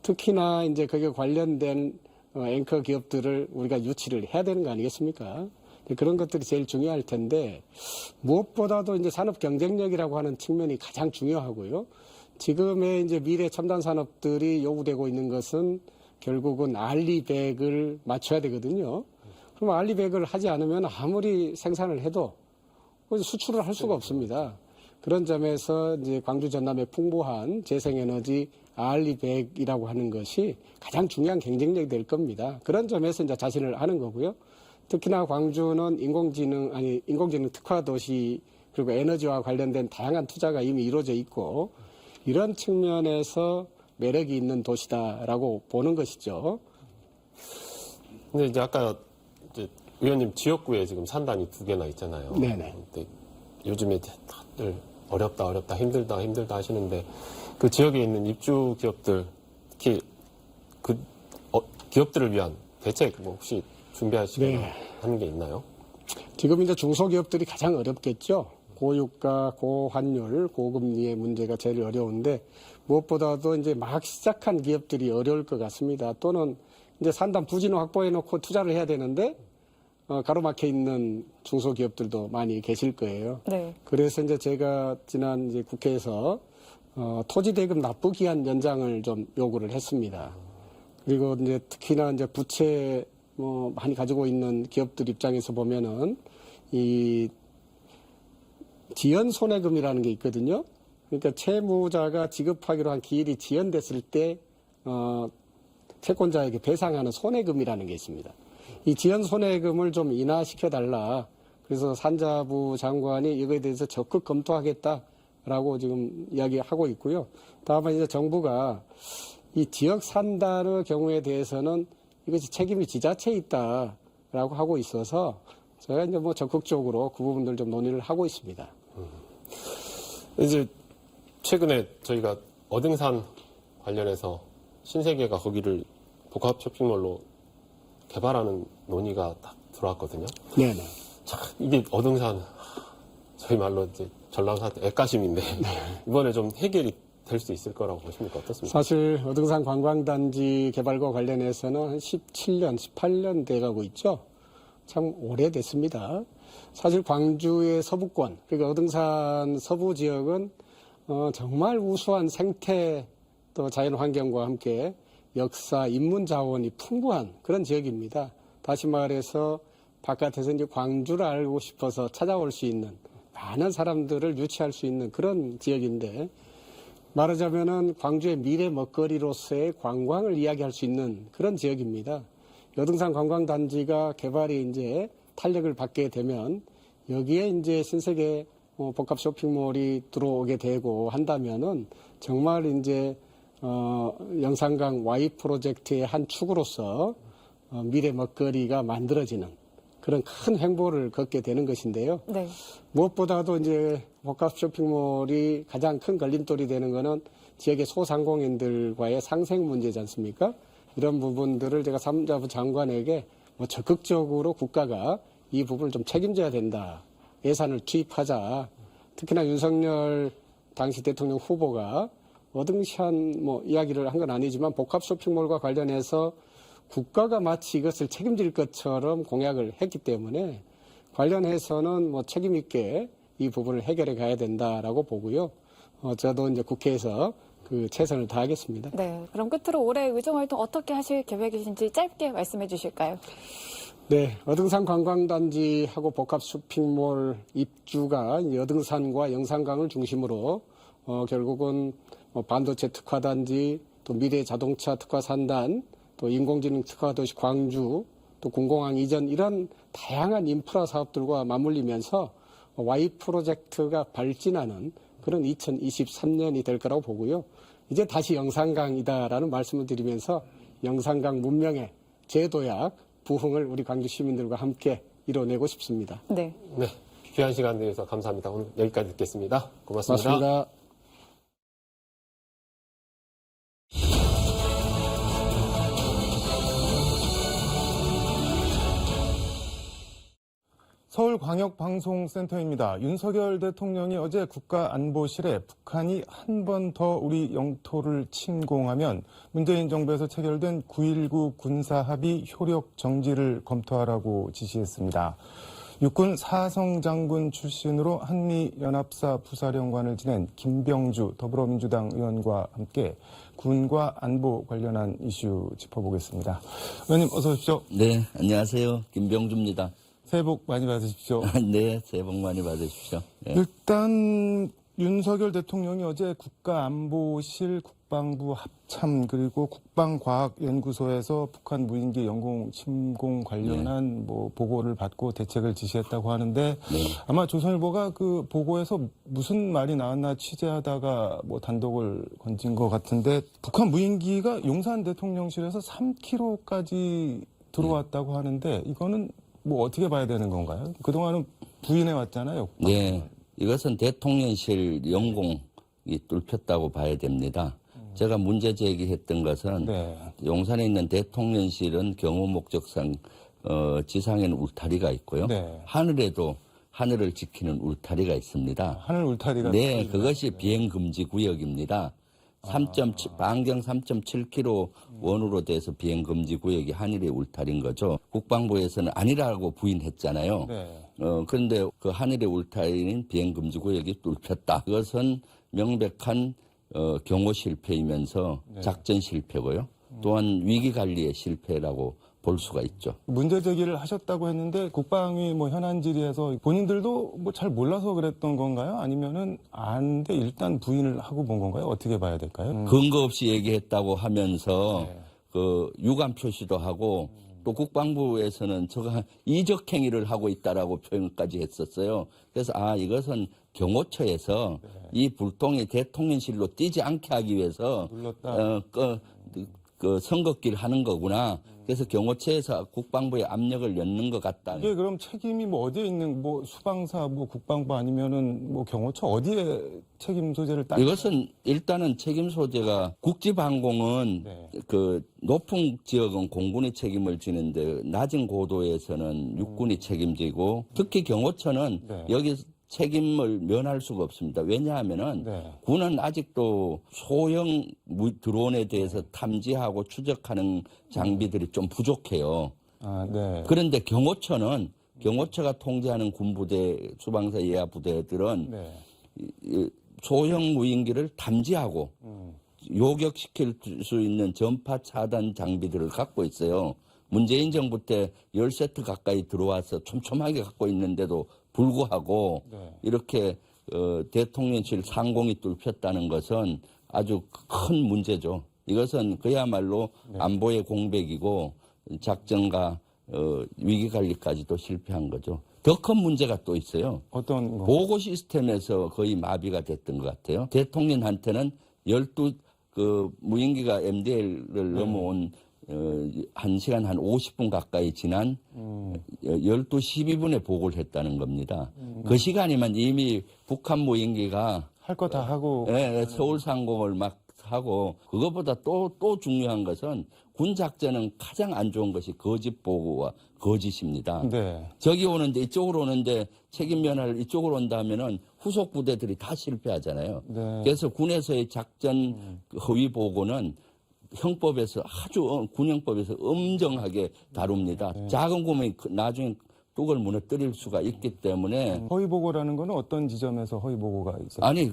특히나 이제 거기에 관련된 앵커 기업들을 우리가 유치를 해야 되는 거 아니겠습니까? 그런 것들이 제일 중요할 텐데 무엇보다도 이제 산업 경쟁력이라고 하는 측면이 가장 중요하고요. 지금의 이제 미래 첨단 산업들이 요구되고 있는 것은 결국은 알리백을 맞춰야 되거든요. 그럼 알리백을 하지 않으면 아무리 생산을 해도 수출을 할 수가 없습니다. 그런 점에서 이제 광주 전남의 풍부한 재생에너지 알리백이라고 하는 것이 가장 중요한 경쟁력이 될 겁니다. 그런 점에서 이제 자신을 하는 거고요. 특히나 광주는 인공지능 특화 도시가 그리고 에너지와 관련된 다양한 투자가 이미 이루어져 있고 이런 측면에서 매력이 있는 도시다라고 보는 것이죠. 근데 이제 아까 이제 의원님 지역구에 지금 산단이 2개나 있잖아요. 네네. 근데 요즘에 다들 어렵다 힘들다 하시는데 그 지역에 있는 입주 기업들 특히 그 기업들을 위한 대책 뭐 혹시 준비하시거나 네. 하는 게 있나요? 지금 이제 중소기업들이 가장 어렵겠죠. 고유가, 고환율, 고금리의 문제가 제일 어려운데 무엇보다도 이제 막 시작한 기업들이 어려울 것 같습니다. 또는 이제 산단 부진을 확보해 놓고 투자를 해야 되는데 가로막혀 있는 중소기업들도 많이 계실 거예요. 네. 그래서 이제 제가 지난 이제 국회에서 토지대금 납부 기한 연장을 좀 요구를 했습니다. 그리고 이제 특히나 이제 부채 많이 가지고 있는 기업들 입장에서 보면은 이 지연 손해금이라는 게 있거든요. 그러니까 채무자가 지급하기로 한 기일이 지연됐을 때 채권자에게 배상하는 손해금이라는 게 있습니다. 이 지연 손해금을 좀 인하시켜 달라. 그래서 산자부 장관이 이거에 대해서 적극 검토하겠다라고 지금 이야기하고 있고요. 다만 이제 정부가 이 지역 산단의 경우에 대해서는 이것이 책임이 지자체에 있다라고 하고 있어서 저희가 이제 뭐 적극적으로 그 부분들 좀 논의를 하고 있습니다. 이제 최근에 저희가 어등산 관련해서 신세계가 거기를 복합 쇼핑몰로 개발하는 논의가 딱 들어왔거든요. 네네. 참 이게 어등산 저희 말로 이제 전라도사 애가심인데 이번에 좀 해결이 될 수 있을 거라고 보십니까? 어떻습니까? 사실 어등산 관광단지 개발과 관련해서는 한 17년, 18년 돼가고 있죠. 참 오래됐습니다. 사실 광주의 서부권, 그러니까 어등산 서부 지역은 정말 우수한 생태 또 자연환경과 함께 역사, 인문 자원이 풍부한 그런 지역입니다. 다시 말해서 바깥에서 이제 광주를 알고 싶어서 찾아올 수 있는 많은 사람들을 유치할 수 있는 그런 지역인데 말하자면은 광주의 미래 먹거리로서의 관광을 이야기할 수 있는 그런 지역입니다. 여등산 관광단지가 개발이 이제 탄력을 받게 되면 여기에 이제 신세계 복합 쇼핑몰이 들어오게 되고 한다면은 정말 이제 영산강 Y 프로젝트의 한 축으로서 미래 먹거리가 만들어지는 그런 큰 횡보를 걷게 되는 것인데요. 네. 무엇보다도 이제 복합 쇼핑몰이 가장 큰 걸림돌이 되는 거는 지역의 소상공인들과의 상생 문제지 않습니까? 이런 부분들을 제가 산자부 장관에게 적극적으로 국가가 이 부분을 좀 책임져야 된다. 예산을 투입하자. 특히나 윤석열 당시 대통령 후보가 어등시한 이야기를 한 건 아니지만 복합 쇼핑몰과 관련해서 국가가 마치 이것을 책임질 것처럼 공약을 했기 때문에 관련해서는 책임 있게 이 부분을 해결해 가야 된다라고 보고요. 저도 이제 국회에서 그 최선을 다하겠습니다. 네. 그럼 끝으로 올해 의정활동 어떻게 하실 계획이신지 짧게 말씀해 주실까요? 네. 어등산 관광단지하고 복합 쇼핑몰 입주가 여등산과 영산강을 중심으로 결국은 반도체 특화단지, 또 미래 자동차 특화산단, 또 인공지능 특화도시 광주, 또 공공항 이전 이런 다양한 인프라 사업들과 맞물리면서 Y 프로젝트가 발진하는 그런 2023년이 될 거라고 보고요. 이제 다시 영산강이다라는 말씀을 드리면서 영산강 문명의 재도약, 부흥을 우리 광주 시민들과 함께 이뤄내고 싶습니다. 네. 네. 귀한 시간 내주셔서 감사합니다. 오늘 여기까지 듣겠습니다. 고맙습니다. 고맙습니다. 서울광역방송센터입니다. 윤석열 대통령이 어제 국가안보실에 북한이 한 번 더 우리 영토를 침공하면 문재인 정부에서 체결된 9.19 군사합의 효력 정지를 검토하라고 지시했습니다. 육군 사성장군 출신으로 한미연합사 부사령관을 지낸 김병주 더불어민주당 의원과 함께 군과 안보 관련한 이슈 짚어보겠습니다. 의원님 어서 오십시오. 네, 안녕하세요. 김병주입니다. 새해 복 많이 받으십시오. 네, 새해 복 많이 받으십시오. 네. 일단 윤석열 대통령이 어제 국가안보실 국방부 합참 그리고 국방과학연구소에서 북한 무인기 영공 침공 관련한 뭐 보고를 받고 대책을 지시했다고 하는데 아마 조선일보가 그 보고에서 무슨 말이 나왔나 취재하다가 뭐 단독을 건진 것 같은데 북한 무인기가 용산 대통령실에서 3km까지 들어왔다고 하는데 이거는 뭐 어떻게 봐야 되는 건가요? 그동안은 부인해 왔잖아요. 네, 이것은 대통령실 영공이 뚫혔다고 봐야 됩니다. 제가 문제 제기했던 것은 네. 용산에 있는 대통령실은 경호 목적상 지상에는 울타리가 있고요. 네. 하늘에도 하늘을 지키는 울타리가 있습니다. 하늘 울타리가 네, 그것이 비행 금지 구역입니다. 반경 3.7km 원으로 돼서 비행 금지 구역이 하늘의 울타리인 거죠. 국방부에서는 아니라고 부인했잖아요. 네. 그런데 그 하늘의 울타리는 비행 금지 구역이 뚫혔다. 그것은 명백한 경호 실패이면서 작전 실패고요. 또한 위기 관리의 실패라고 볼 수가 있죠. 문제 제기를 하셨다고 했는데 국방위 뭐 현안 질의에서 본인들도 뭐 잘 몰라서 그랬던 건가요? 아니면은 아는데 일단 부인을 하고 본 건가요? 어떻게 봐야 될까요? 근거 없이 얘기했다고 하면서 그 유감 표시도 하고 또 국방부에서는 저가 이적 행위를 하고 있다라고 표현까지 했었어요. 그래서 이것은 경호처에서 이 불똥이 대통령실로 뛰지 않게 하기 위해서 눌렀다. 그 선긋기를 하는 거구나. 그래서 경호처에서 국방부에 압력을 넣는 것 같다. 이게 그럼 책임이 뭐 어디에 있는 뭐 수방사, 뭐 국방부 아니면은 뭐 경호처 어디에 책임 소재를 따? 이것은 일단은 책임 소재가 국지방공은 그 높은 지역은 공군이 책임을 지는데 낮은 고도에서는 육군이 책임지고 특히 경호처는 여기 책임을 면할 수가 없습니다. 왜냐하면은 군은 아직도 소형 드론에 대해서 탐지하고 추적하는 장비들이 좀 부족해요. 그런데 경호처가 통제하는 군부대, 수방사 예하 부대들은 소형 무인기를 탐지하고 요격시킬 수 있는 전파 차단 장비들을 갖고 있어요. 문재인 정부 때 10세트 가까이 들어와서 촘촘하게 갖고 있는데도 불구하고 이렇게 대통령실 상공이 뚫혔다는 것은 아주 큰 문제죠. 이것은 그야말로 안보의 공백이고 작전과 위기관리까지도 실패한 거죠. 더 큰 문제가 또 있어요. 어떤 거? 보고 시스템에서 거의 마비가 됐던 것 같아요. 대통령한테는 12그 무인기가 MDL을 넘어온 1시간 한 50분 가까이 지난 12시 12분에 보고를 했다는 겁니다. 그 시간이면 이미 북한 무인기가 할 거 다 하고 서울 상공을 막 하고 그것보다 또 중요한 것은 군 작전은 가장 안 좋은 것이 거짓 보고와 거짓입니다. 저기 오는데 이쪽으로 오는데 책임 면허를 이쪽으로 온다 하면은 후속 부대들이 다 실패하잖아요. 그래서 군에서의 작전 허위 보고는 형법에서 군형법에서 엄정하게 다룹니다. 작은 구멍이 나중에 뚝을 무너뜨릴 수가 있기 때문에. 허위 보고라는 거는 어떤 지점에서 허위 보고가 있어요? 아니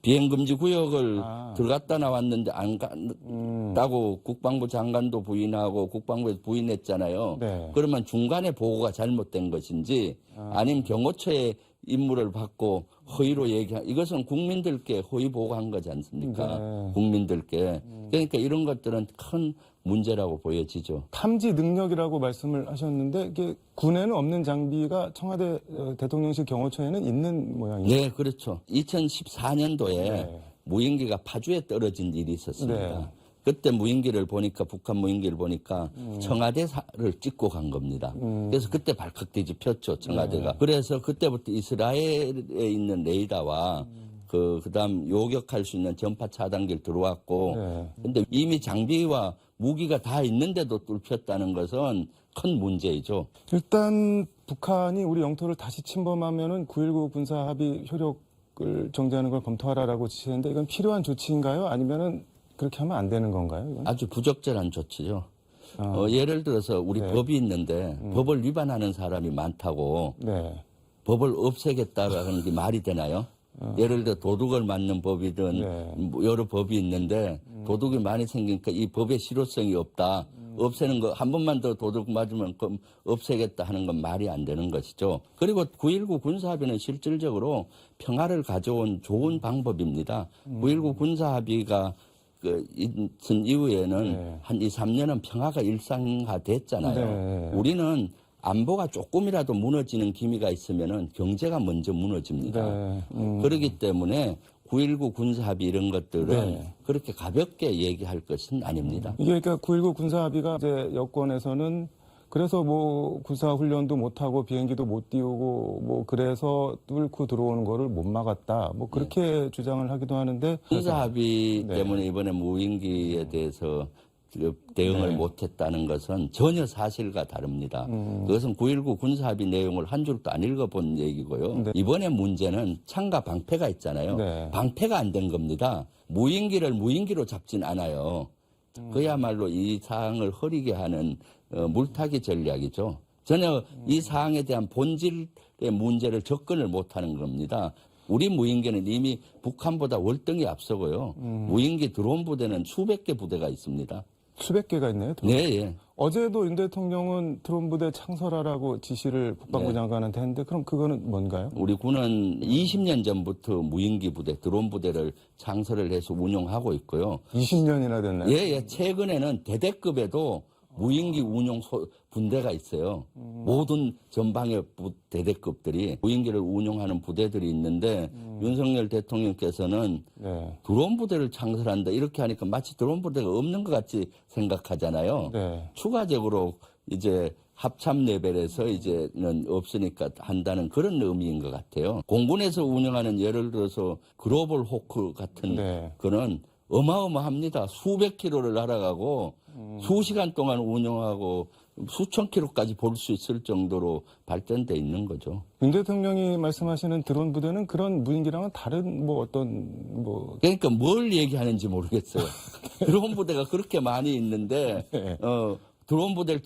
비행금지 구역을 들어갔다 나왔는데 안 갔다고 국방부 장관도 부인하고 국방부에서 부인했잖아요. 그러면 중간에 보고가 잘못된 것인지 아니면 경호처의 임무를 받고 허위로 이것은 국민들께 허위 보고한 거지 않습니까? 국민들께. 그러니까 이런 것들은 큰 문제라고 보여지죠. 탐지 능력이라고 말씀을 하셨는데 이게 군에는 없는 장비가 청와대 대통령실 경호처에는 있는 모양이에요. 네, 그렇죠. 2014년도에 무인기가 파주에 떨어진 일이 있었습니다. 그때 무인기를 보니까 북한 무인기를 보니까 청와대를 찍고 간 겁니다. 그래서 그때 발칵 뒤집혔죠, 청와대가. 그래서 그때부터 이스라엘에 있는 레이더와 그다음 요격할 수 있는 전파 차단기를 들어왔고 근데 이미 장비와 무기가 다 있는데도 뚫혔다는 것은 큰 문제이죠. 일단 북한이 우리 영토를 다시 침범하면은 9.19 군사 합의 효력을 정지하는 걸 검토하라라고 지시했는데 이건 필요한 조치인가요? 아니면은 그렇게 하면 안 되는 건가요? 이건? 아주 부적절한 조치죠. 예를 들어서 우리 법이 있는데 법을 위반하는 사람이 많다고 법을 없애겠다라는 게 말이 되나요? 예를 들어 도둑을 맞는 법이든 여러 법이 있는데 도둑이 많이 생기니까 이 법의 실효성이 없다. 없애는 거 한 번만 더 도둑 맞으면 그럼 없애겠다 하는 건 말이 안 되는 것이죠. 그리고 9.19 군사합의는 실질적으로 평화를 가져온 좋은 방법입니다. 9.19 군사합의가 있은 이후에는 한 2, 3년은 평화가 일상화됐잖아요. 우리는 안보가 조금이라도 무너지는 기미가 있으면은 경제가 먼저 무너집니다. 그렇기 때문에 9.19 군사합의 이런 것들은 그렇게 가볍게 얘기할 것은 아닙니다. 이게 그러니까 9.19 군사합의가 이제 여권에서는 그래서 뭐 군사훈련도 못하고 비행기도 못 띄우고 뭐 그래서 뚫고 들어오는 거를 못 막았다. 뭐 그렇게 주장을 하기도 하는데. 군사합의 때문에 이번에 무인기에 대해서 대응을 못했다는 것은 전혀 사실과 다릅니다. 그것은 9.19 군사합의 내용을 한 줄도 안 읽어본 얘기고요. 이번에 문제는 창과 방패가 있잖아요. 방패가 안 된 겁니다. 무인기를 무인기로 잡진 않아요. 그야말로 이 사항을 흐리게 하는 물타기 전략이죠. 전혀 이 사항에 대한 본질의 문제를 접근을 못하는 겁니다. 우리 무인기는 이미 북한보다 월등히 앞서고요. 무인기 드론 부대는 수백 개 부대가 있습니다. 수백 개가 있네요. 네, 예. 어제도 윤 대통령은 드론 부대 창설하라고 지시를 국방부 장관한테 했는데 그럼 그거는 뭔가요? 우리 군은 20년 전부터 무인기 부대, 드론 부대를 창설을 해서 운용하고 있고요. 20년이나 됐나요? 예, 예. 최근에는 대대급에도 무인기 운용 분대가 있어요. 모든 전방의 대대급들이 무인기를 운용하는 부대들이 있는데 윤석열 대통령께서는 드론 부대를 창설한다 이렇게 하니까 마치 드론 부대가 없는 것 같이 생각하잖아요. 추가적으로 이제 합참 레벨에서 이제는 없으니까 한다는 그런 의미인 것 같아요. 공군에서 운영하는 예를 들어서 글로벌 호크 같은 거는 어마어마합니다. 수백 킬로를 날아가고 수시간 동안 운영하고 수천 킬로까지 볼 수 있을 정도로 발전돼 있는 거죠. 윤 대통령이 말씀하시는 드론 부대는 그런 무인기랑은 다른 뭐 어떤 뭐 그러니까 뭘 얘기하는지 모르겠어요. 드론 부대가 그렇게 많이 있는데 드론 부대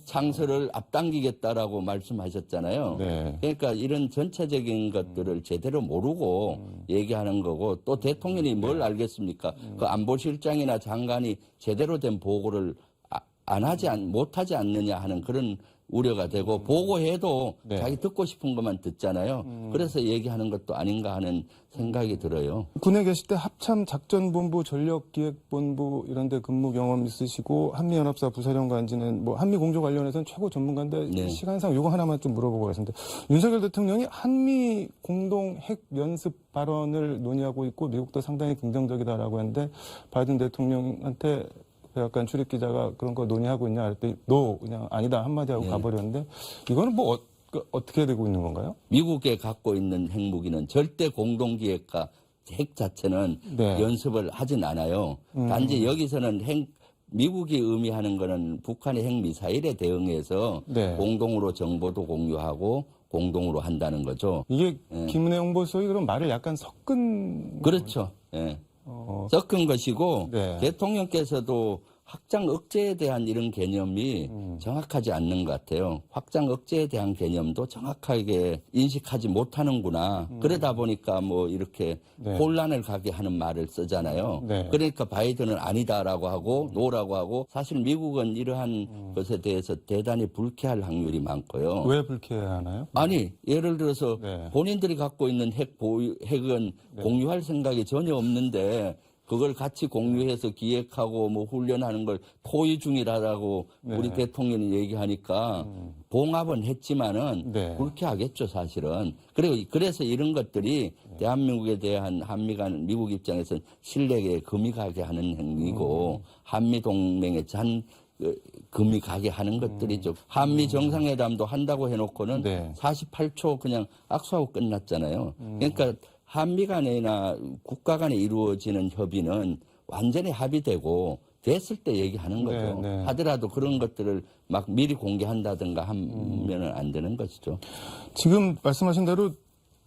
창설을 앞당기겠다라고 말씀하셨잖아요. 그러니까 이런 전체적인 것들을 제대로 모르고 얘기하는 거고 또 대통령이 뭘 알겠습니까? 그 안보실장이나 장관이 제대로 된 보고를 못하지 않느냐 하는 그런 우려가 되고 보고해도 자기 듣고 싶은 것만 듣잖아요. 그래서 얘기하는 것도 아닌가 하는 생각이 들어요. 군에 계실 때 합참 작전본부, 전력기획본부 이런 데 근무 경험 있으시고 한미연합사 부사령관지는 뭐 한미 공조 관련해서는 최고 전문가인데 시간상 이거 하나만 좀 물어보고 있습니다. 윤석열 대통령이 한미 공동 핵 연습 발언을 논의하고 있고 미국도 상당히 긍정적이다라고 했는데 바이든 대통령한테 약간 출입 기자가 그런 거 논의하고 있냐 그랬더니 너 그냥 아니다 한마디 하고 가버렸는데 이거는 뭐 어떻게 되고 있는 건가요? 미국에 갖고 있는 핵무기는 절대 공동기획과 핵 자체는 연습을 하진 않아요. 단지 여기서는 미국이 의미하는 거는 북한의 핵미사일에 대응해서 공동으로 정보도 공유하고 공동으로 한다는 거죠. 이게 김은혜 홍보수석이 그럼 말을 약간 섞은 그렇죠. 예. 섞은 것이고 대통령께서도 확장 억제에 대한 이런 개념이 정확하지 않는 것 같아요. 확장 억제에 대한 개념도 정확하게 인식하지 못하는구나. 그러다 보니까 뭐 이렇게 혼란을 가게 하는 말을 쓰잖아요. 그러니까 바이든은 아니다라고 하고 노라고 하고 사실 미국은 이러한 것에 대해서 대단히 불쾌할 확률이 많고요. 왜 불쾌하나요? 아니 예를 들어서 본인들이 갖고 있는 핵은 공유할 생각이 전혀 없는데 그걸 같이 공유해서 기획하고 뭐 훈련하는 걸 토의 중이라고 우리 대통령이 얘기하니까 봉합은 했지만은 불쾌하겠죠 사실은. 그리고 그래서 이런 것들이 대한민국에 대한 한미 간 미국 입장에서는 신뢰에 금이 가게 하는 행위고 한미 동맹에 금이 가게 하는 것들이죠. 한미 정상회담도 한다고 해놓고는 48초 그냥 악수하고 끝났잖아요. 그러니까 한미 간이나 국가 간에 이루어지는 협의는 완전히 합의되고 됐을 때 얘기하는 거죠. 하더라도 그런 것들을 막 미리 공개한다든가 하면은 안 되는 것이죠. 지금 말씀하신 대로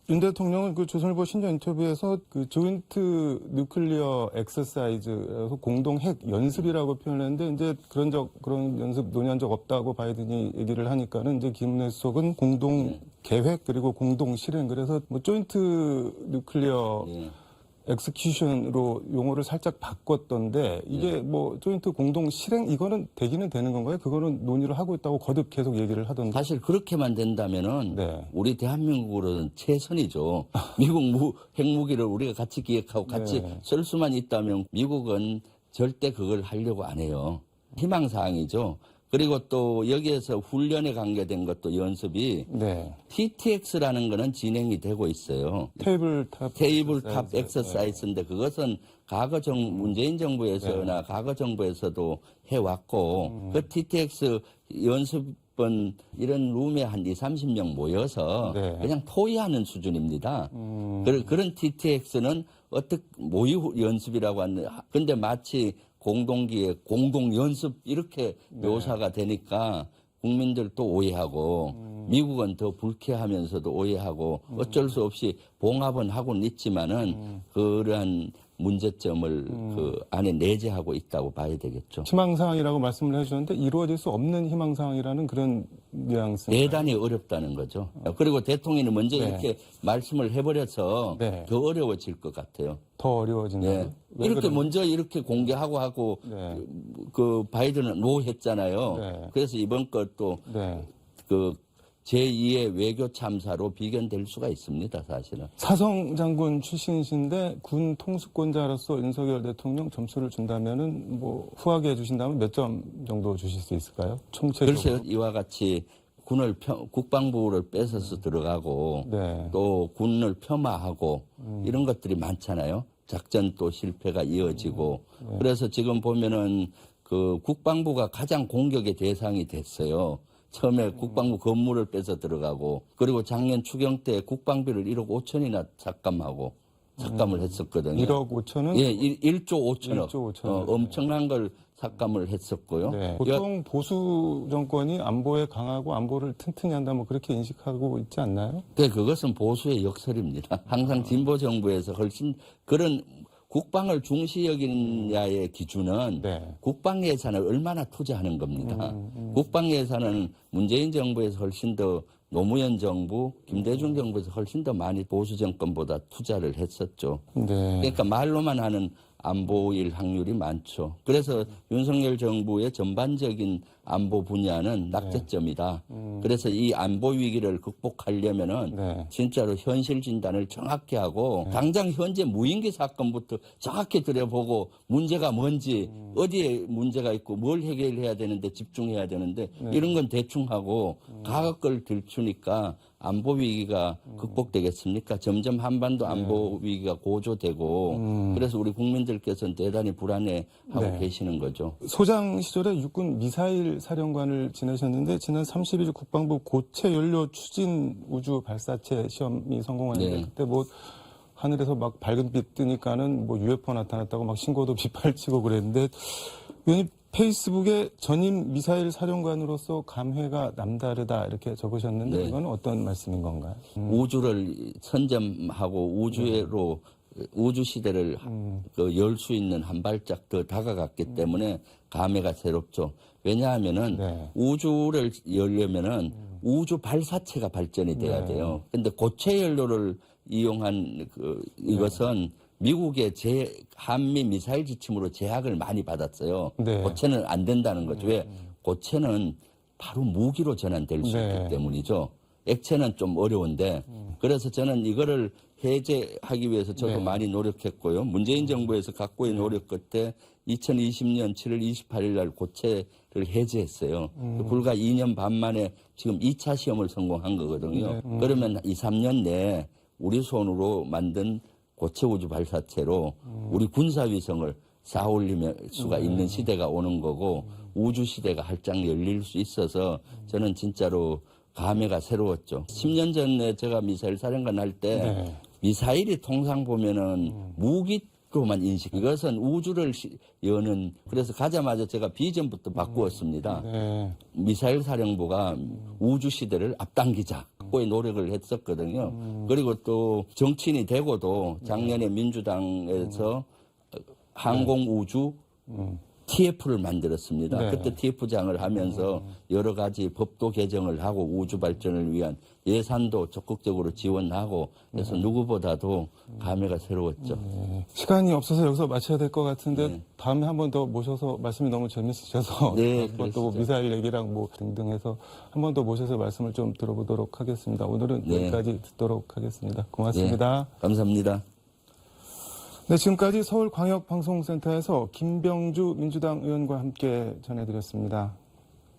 윤 대통령은 그 조선일보 신년 인터뷰에서 그 조인트 뉴클리어 엑서사이즈 공동 핵 연습이라고 표현했는데 이제 그런 연습 논의한 적 없다고 바이든이 얘기를 하니까는 이제 김은혜 수석은 공동 계획 그리고 공동 실행 그래서 뭐 조인트 뉴클리어 엑스큐션으로 용어를 살짝 바꿨던데 이게 뭐 조인트 공동 실행 이거는 되기는 되는 건가요? 그거는 논의를 하고 있다고 거듭 계속 얘기를 하던데. 사실 그렇게만 된다면은 네. 우리 대한민국으로는 최선이죠. 미국 핵무기를 우리가 같이 기획하고 같이 네. 쓸 수만 있다면 미국은 절대 그걸 하려고 안 해요. 희망사항이죠. 그리고 또 여기에서 훈련에 관계된 것도 연습이 네. TTX라는 거는 진행이 되고 있어요. 테이블탑 엑서사이즈인데 그것은 과거 문재인 정부에서나 과거 정부에서도 해왔고 그 TTX 연습은 이런 룸에 한 20-30명 모여서 네. 그냥 토의하는 수준입니다. 그런 TTX는 모의 연습이라고 하는데 근데 마치 공동기획, 공동연습 이렇게 묘사가 되니까 국민들도 오해하고 미국은 더 불쾌하면서도 오해하고 어쩔 수 없이 봉합은 하고는 있지만은 그러한 문제점을 그 안에 내재하고 있다고 봐야 되겠죠. 희망사항이라고 말씀을 해주셨는데 이루어질 수 없는 희망사항이라는 그런 뉘앙스. 대단히 어렵다는 거죠. 그리고 대통령이 먼저 이렇게 말씀을 해버려서 네. 더 어려워질 것 같아요. 더 어려워진다. 네. 이렇게 먼저 이렇게 공개하고 하고 네. 그 바이든은 노 했잖아요. 네. 그래서 이번 것도 네. 그 제2의 외교 참사로 비견될 수가 있습니다, 사실은. 사성 장군 출신이신데 군 통수권자로서 윤석열 대통령 점수를 준다면은 뭐 후하게 해주신다면 몇 점 정도 주실 수 있을까요? 총체적으로. 글쎄요, 이와 같이 국방부를 뺏어서 들어가고 네. 또 군을 폄하하고 이런 것들이 많잖아요. 작전 또 실패가 이어지고 네. 그래서 지금 보면은 그 국방부가 가장 공격의 대상이 됐어요. 처음에 국방부 건물을 뺏어 들어가고 그리고 작년 추경 때 국방비를 1억 5천이나 삭감을 했었거든요. 1억 5천은? 예, 1조 5천억. 1조 5천억. 엄청난 걸 삭감을 했었고요. 네. 보통 보수 정권이 안보에 강하고 안보를 튼튼히 한다 뭐 그렇게 인식하고 있지 않나요? 네, 그것은 보수의 역설입니다. 항상 진보 정부에서 훨씬 그런 국방을 중시 여기느냐의 기준은 네. 국방 예산을 얼마나 투자하는 겁니다. 국방 예산은 문재인 정부에서 훨씬 더 노무현 정부, 김대중 정부에서 훨씬 더 많이 보수 정권보다 투자를 했었죠. 네. 그러니까 말로만 하는 안보일 확률이 많죠. 그래서 윤석열 정부의 전반적인 안보 분야는 낙제점이다. 그래서 이 안보 위기를 극복하려면은 네. 진짜로 현실 진단을 정확히 하고 당장 현재 무인기 사건부터 정확히 들여보고 문제가 뭔지 어디에 문제가 있고 뭘 해결해야 되는데 집중해야 되는데 이런 건 대충 하고 과거 걸 들추니까 안보 위기가 극복되겠습니까? 점점 한반도 안보 위기가 고조되고 그래서 우리 국민들께서는 대단히 불안해하고 계시는 거죠. 소장 시절에 육군 미사일 사령관을 지내셨는데 지난 30일 국방부 고체 연료 추진 우주 발사체 시험이 성공했는데 그때 뭐 하늘에서 막 밝은 빛 뜨니까는 뭐 UFO 나타났다고 막 신고도 빗발치고 그랬는데 의원님 페이스북에 전임 미사일 사령관으로서 감회가 남다르다 이렇게 적으셨는데 이건 어떤 말씀인 건가요? 우주를 선점하고 우주 시대를 열 수 있는 한 발짝 더 다가갔기 때문에 감회가 새롭죠. 왜냐하면은 우주를 열려면은 우주 발사체가 발전이 돼야 돼요. 근데 고체 연료를 이용한 이것은 미국의 한미 미사일 지침으로 제약을 많이 받았어요. 고체는 안 된다는 거죠. 왜? 고체는 바로 무기로 전환될 수 있기 때문이죠. 액체는 좀 어려운데 그래서 저는 이거를 해제하기 위해서 저도 많이 노력했고요. 문재인 정부에서 각고의 노력 끝에 2020년 7월 28일 날 고체를 해제했어요. 불과 2년 반 만에 지금 2차 시험을 성공한 거거든요. 그러면 2, 3년 내에 우리 손으로 만든 고체 우주 발사체로 우리 군사위성을 쌓아 올릴 수가 있는 시대가 오는 거고 우주 시대가 활짝 열릴 수 있어서 저는 진짜로 감회가 새로웠죠. 10년 전에 제가 미사일 사령관 할 때 미사일이 통상 보면은 무기로만 인식. 이것은 우주를 여는 그래서 가자마자 제가 비전부터 바꾸었습니다. 미사일 사령부가 우주 시대를 앞당기자. 고의 노력을 했었거든요. 그리고 또 정치인이 되고도 작년에 민주당에서 항공 우주 TF를 만들었습니다. 네. 그때 TF장을 하면서 여러 가지 법도 개정을 하고 우주 발전을 위한 예산도 적극적으로 지원하고 그래서 누구보다도 감회가 새로웠죠. 시간이 없어서 여기서 마쳐야 될 것 같은데 네. 다음에 한 번 더 모셔서 말씀이 너무 재밌으셔서 네, 한번 또 그러시죠. 미사일 얘기랑 뭐 등등 해서 한 번 더 모셔서 말씀을 좀 들어보도록 하겠습니다. 오늘은 네. 여기까지 듣도록 하겠습니다. 고맙습니다. 네, 감사합니다. 네, 지금까지 서울광역방송센터에서 김병주 민주당 의원과 함께 전해드렸습니다.